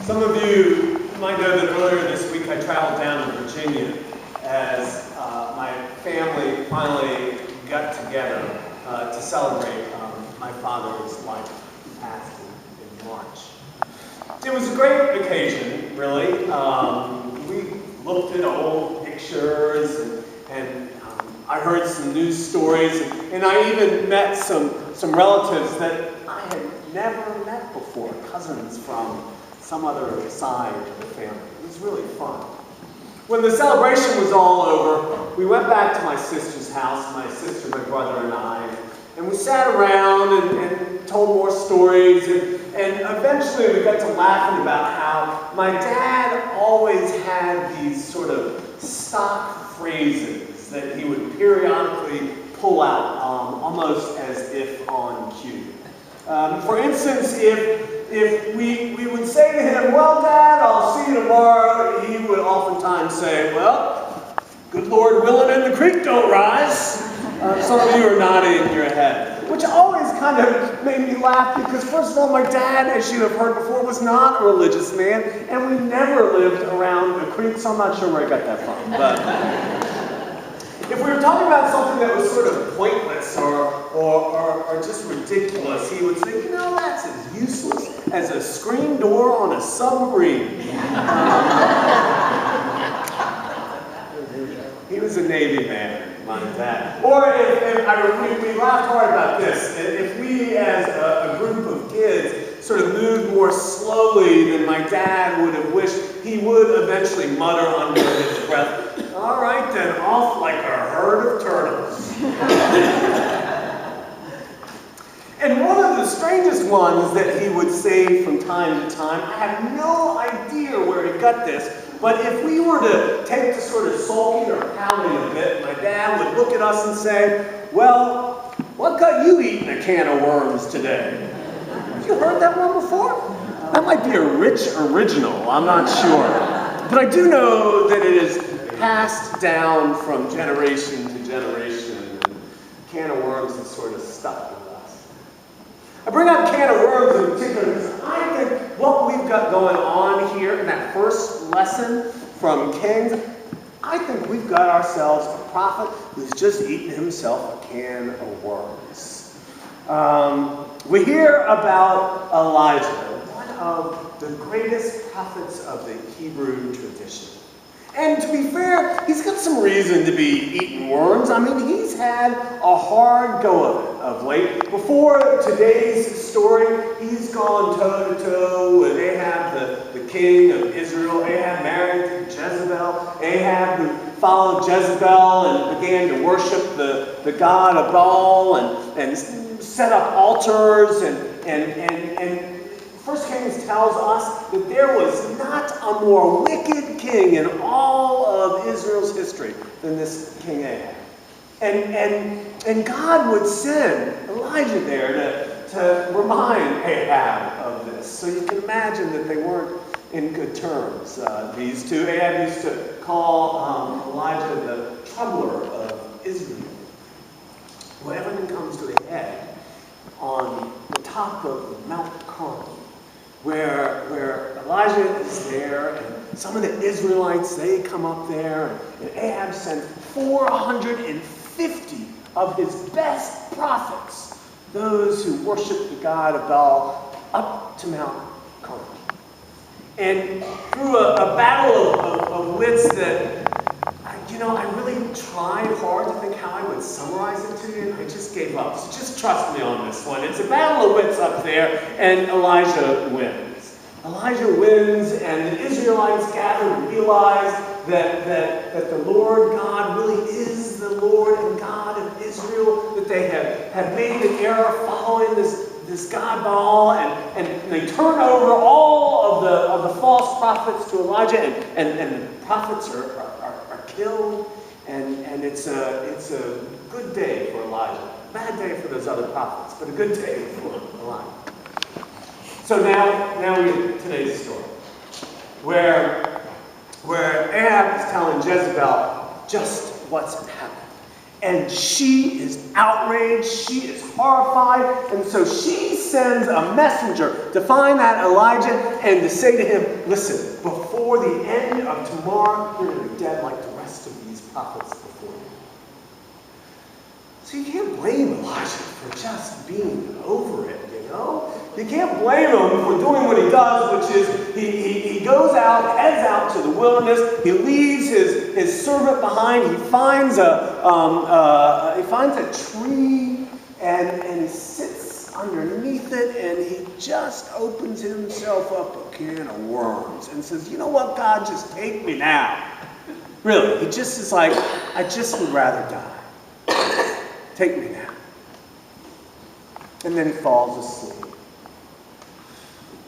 Some of you might know that earlier this week I traveled down to Virginia as my family finally got together to celebrate my father's life. He passed in March. It was a great occasion, really. We looked at old pictures and I heard some news stories, and I even met some relatives that I had never met before, cousins from some other side of the family. It was really fun. When the celebration was all over, we went back to my sister's house, my sister, my brother, and I, and we sat around and told more stories, and eventually we got to laughing about how my dad always had these sort of stock phrases that he would periodically pull out, almost as if on cue. For instance, if we would say to him, "Well, Dad, I'll see you tomorrow," he would oftentimes say, "Well, good Lord willing and the creek don't rise." Some of you are nodding your head, which always kind of made me laugh because, first of all, my dad, as you have heard before, was not a religious man, and we never lived around a creek, so I'm not sure where I got that from. But if we were talking about something that was sort of pointless or just ridiculous, he would say, "That's as useless as a screen door on a submarine." He was a Navy man, my dad. Or we laughed hard about this. If we, as a group of kids, sort of moved more slowly than my dad would have wished, he would eventually mutter under his breath, "All right then, off like a herd of turtles." And one of the strangest ones that he would say from time to time, I have no idea where he got this, but if we were to take to sort of sulking or pouting a bit, my dad would look at us and say, "Well, what got you eating a can of worms today?" Have you heard that one before? That might be a rich original, I'm not sure. But I do know that it is passed down from generation to generation. A can of worms is sort of stuck with us. I bring up can of worms in particular because I think what we've got going on here in that first lesson from Kings, I think we've got ourselves a prophet who's just eaten himself a can of worms. We hear about Elijah, one of the greatest prophets of the Hebrew tradition. And to be fair, he's got some reason to be eating worms. I mean, he's had a hard go of it of late. Before today's story, he's gone toe-to-toe with Ahab, the king of Israel. Ahab married Jezebel. Ahab, who followed Jezebel and began to worship the god of Baal and set up altars and 1 Kings tells us that there was not a more wicked king in all of Israel's history than this King Ahab. And God would send Elijah there to remind Ahab of this. So you can imagine that they weren't in good terms, these two. Ahab used to call Elijah the troubler of Israel. Well, everything comes to a head on the top of Mount Carmel, where Elijah is there, and some of the Israelites, they come up there, and Ahab sent 450 of his best prophets, those who worship the god of Baal, up to Mount Carmel. And through a battle of wits that, I really tried hard to think how I would summarize it to you, and I just gave up. So just trust me on this one. It's a battle of wits up there, and Elijah wins. Elijah wins, and the Israelites gather and realize that the Lord God really is the Lord and God of Israel, that they have made an error following this god Baal, and they turn over all of the false prophets to Elijah, and the prophets are killed, and it's a good day for Elijah. Bad day for those other prophets, but a good day for Elijah. So now we get today's story, where Ahab is telling Jezebel just what's happened. And she is outraged, she is horrified, and so she sends a messenger to find that Elijah and to say to him, listen, before the end of tomorrow, you're going to be dead like the rest of these prophets before you. So you can't blame Elijah for just being over it, you know? You can't blame him for doing what he does, which is he goes out, heads out to the wilderness. He leaves his servant behind. He finds a tree and he sits underneath it and he just opens himself up a can of worms and says, you know what, God, just take me now. Really, he just is like, I just would rather die. Take me now. And then he falls asleep.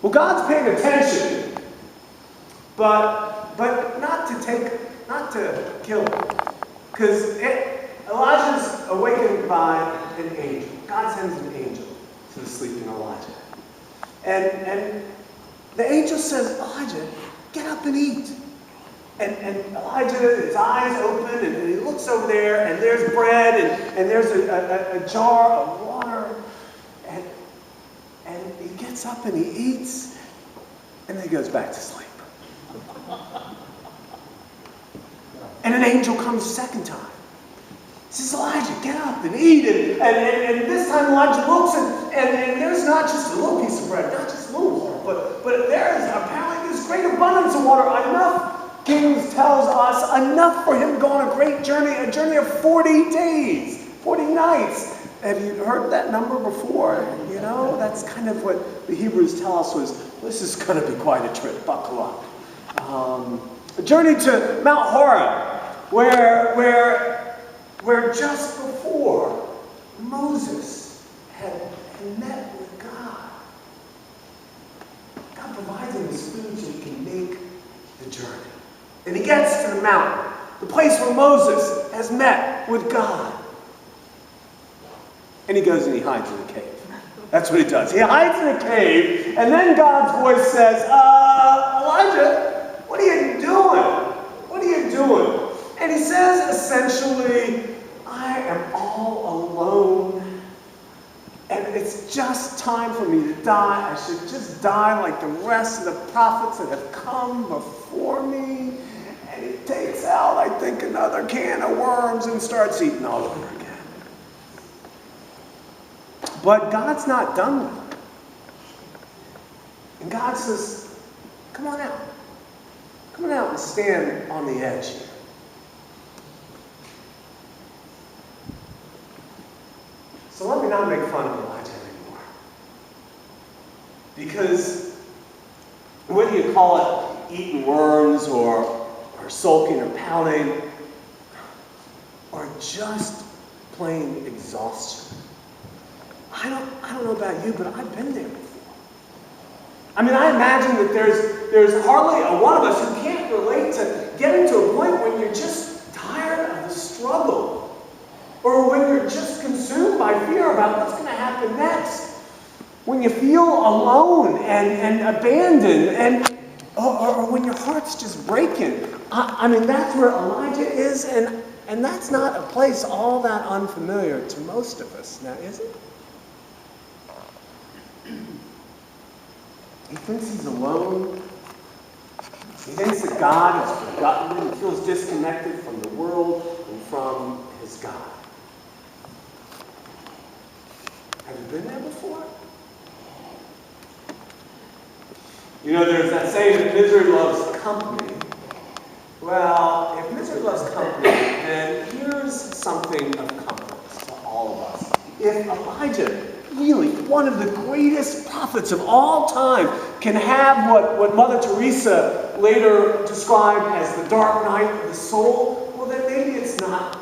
Well, God's paying attention, but not to kill him. Because Elijah's awakened by an angel. God sends an angel to the sleeping Elijah. And the angel says, Elijah, get up and eat. And Elijah, his eyes open, and he looks over there, and there's bread, and there's a jar of water. And he gets up and he eats, and then he goes back to sleep. And an angel comes a second time. He says, Elijah, get up and eat. And this time Elijah looks, and there's not just a little piece of bread, not just a little water, but there's apparently this great abundance of water, enough, Kings tells us, enough for him to go on a great journey, a journey of 40 days, 40 nights. Have you heard that number before? You know, that's kind of what the Hebrews tell us was, this is going to be quite a trip, buckle up. A journey to Mount Horeb, where just before Moses had met with God. God provides him this food so he can make the journey. And he gets to the mountain, the place where Moses has met with God. And he goes and he hides in a cave. That's what he does. He hides in a cave, and then God's voice says, Elijah, what are you doing? What are you doing? And he says, essentially, I am all alone, and it's just time for me to die. I should just die like the rest of the prophets that have come before me. And he takes out, I think, another can of worms and starts eating all over again. But God's not done with him. And God says, come on out. Come on out and stand on the edge here. So let me not make fun of Elijah anymore. Because whether you call it eating worms or sulking or pouting or just plain exhaustion, I don't know about you, but I've been there before. I mean, I imagine that there's hardly a one of us who can't relate to getting to a point when you're just tired of the struggle, or when you're just consumed by fear about what's going to happen next, when you feel alone and abandoned, or when your heart's just breaking. I mean, that's where Elijah is, and that's not a place all that unfamiliar to most of us, now is it? He thinks he's alone. He thinks that God has forgotten him. He feels disconnected from the world and from his God. Have you been there before? You know, there's that saying that misery loves company. Well, if misery loves company, then here's something of comfort to all of us. If Elijah, really one of the greatest prophets of all time, can have what Mother Teresa later described as the dark night of the soul, well then maybe it's not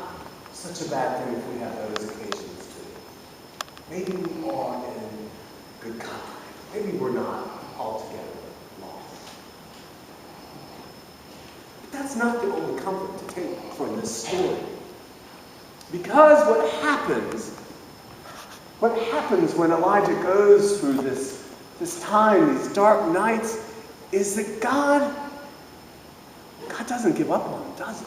such a bad thing if we have those occasions too. Maybe we are in good company. Maybe we're not altogether lost. But that's not the only comfort to take from this story. Because what happens when Elijah goes through this time, these dark nights, is that God doesn't give up on him, does he?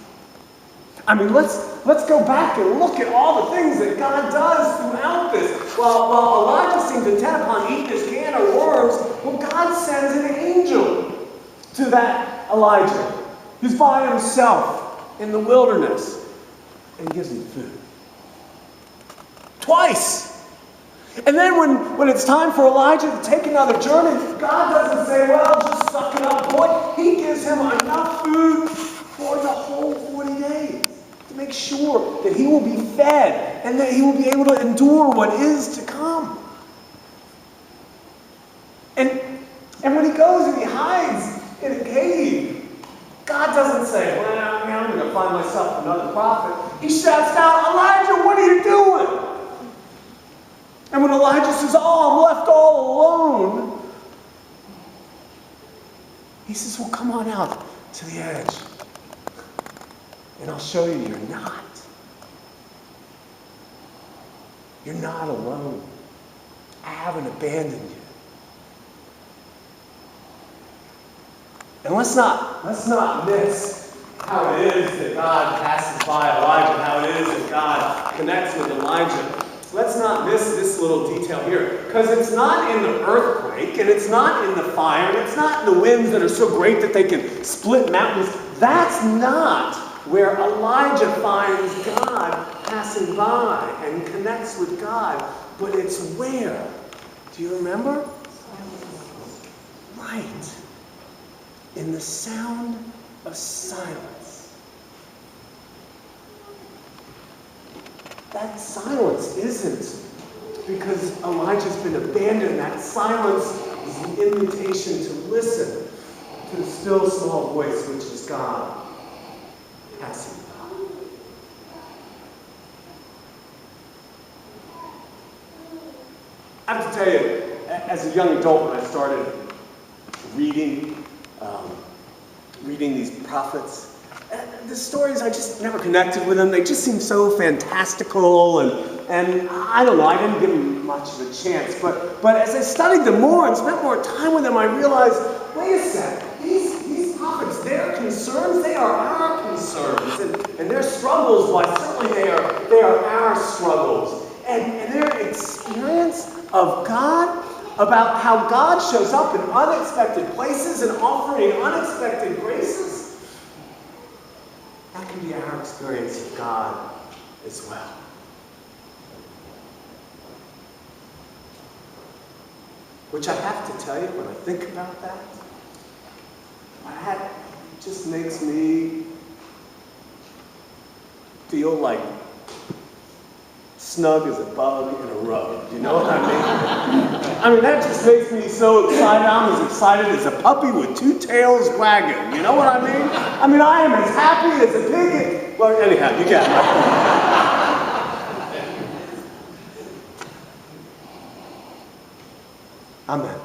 I mean, let's go back and look at all the things that God does throughout this. While Elijah seems intent upon eating his can of worms, well, God sends an angel to that Elijah, who's by himself in the wilderness, and gives him food. Twice. And then when it's time for Elijah to take another journey, God doesn't say, well, just suck it up, boy. He gives him enough food for the whole 40 days to make sure that he will be fed and that he will be able to endure what is to come. And when he goes and he hides in a cave, God doesn't say, well, I'm going to find myself another prophet. He shouts down, Elijah, what are you doing? And when Elijah says, oh, I'm left all alone, he says, well, come on out to the edge, and I'll show you you're not. You're not alone. I haven't abandoned you. And let's not miss how it is that God passes by Elijah, how it is that God connects with Elijah. Let's not miss this little detail here, because it's not in the earthquake, and it's not in the fire, and it's not in the winds that are so great that they can split mountains. That's not where Elijah finds God passing by and connects with God, but it's where? Do you remember? Right. In the sound of silence. That silence isn't because Elijah's been abandoned. That silence is an invitation to listen to the still small voice, which is God passing by. I have to tell you, as a young adult, when I started reading these prophets, the stories, I just never connected with them. They just seemed so fantastical, and I don't know, I didn't give them much of a chance. But as I studied them more and spent more time with them, I realized, wait a second, these prophets, their concerns, they are our concerns, and their struggles, why certainly they are our struggles. And their experience of God, about how God shows up in unexpected places and offering unexpected graces, that can be our experience of God as well. Which I have to tell you, when I think about that just makes me feel like snug as a bug in a rug. You know what I mean? I mean, that just makes me so excited. I'm as excited as a puppy with two tails wagging. You know what I mean? I mean, I am as happy as a pig. Well, anyhow, you get it. Amen.